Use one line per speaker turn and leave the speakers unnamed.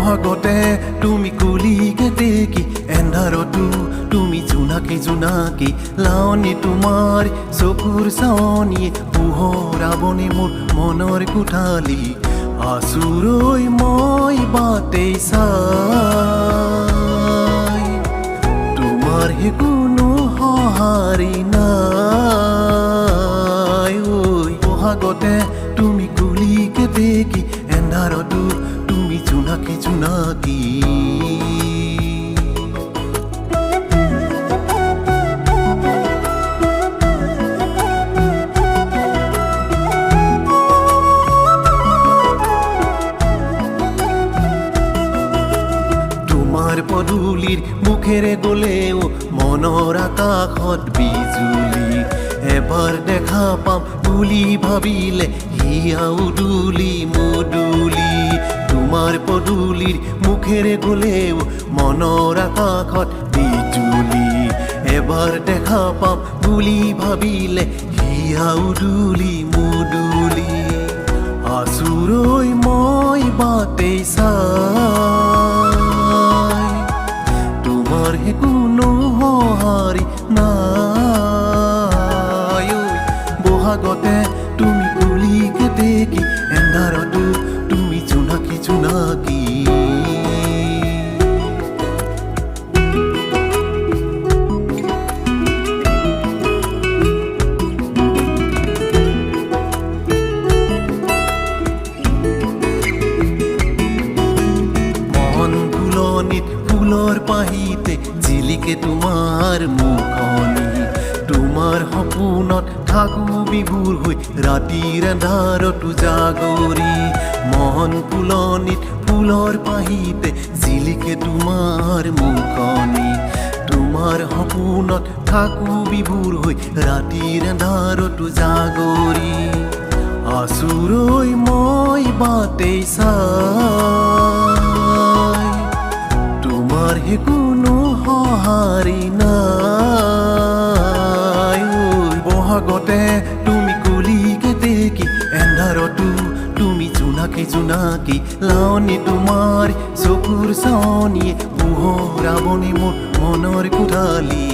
বহাগতে তুমি কুলিকে দেখি এন্ধাৰতো তুমি জোনাকি জোনাকি লাৱনী তোমাৰ চকুৰ চাৱনীয়ে পোহৰাবনে মোৰ মনৰ কোঠালি আচুৰৈ মই বাটেই চাই তোমাৰ হে কোনো সঁহাৰি নাই ঐ বহাগতে তুমি কুলিকে দেখি এন্ধাৰতো তুমি জোনাকি জোনাকি পদূলিৰ মুখেৰে গলেও মনৰ আকাশত বিজুলি এবাৰ দেখা পাম বুলি ভাবিলে হিয়া উডুলি মুডুলি তোমাৰ পদূলিৰ মুখেৰে গলেও মনৰ আকাশত বিজুলি এবাৰ দেখা পাম বুলি ভাবিলে হিয়া উডুলি মুডুলি আচুৰৈ মই বাটেই চাই তোমাৰ হে কোনো সঁহাৰি নাই বহাগতে তুমি কুলিকে দেখি এন্ধাৰতো তুমি জোনাকি জোনাকি ফুলৰ পাহিতে জিলিকে তোমাৰ মুখনি তোমাৰ সপোনত থাকো বিভোৰ হৈ ৰাতিৰ আন্ধাৰতো জাগৰি মন ফুলনিত ফুলৰ পাহিতে জিলিকে তোমাৰ মুখনি তোমাৰ সপোনত থাকো বিভোৰ হৈ ৰাতিৰ আন্ধাৰতো জাগৰি আচুৰৈ মই বাটেই চাই তোমাৰ হে কোনো সঁহাৰি নাই বহাগতে তুমি কুলিকে দেখি এন্ধাৰতো তুমি জোনাকি জোনাকি লাৱনী তোমাৰ চকুৰ চাৱনীয়ে পোহৰাবনে মোৰ মনৰ কোঠালি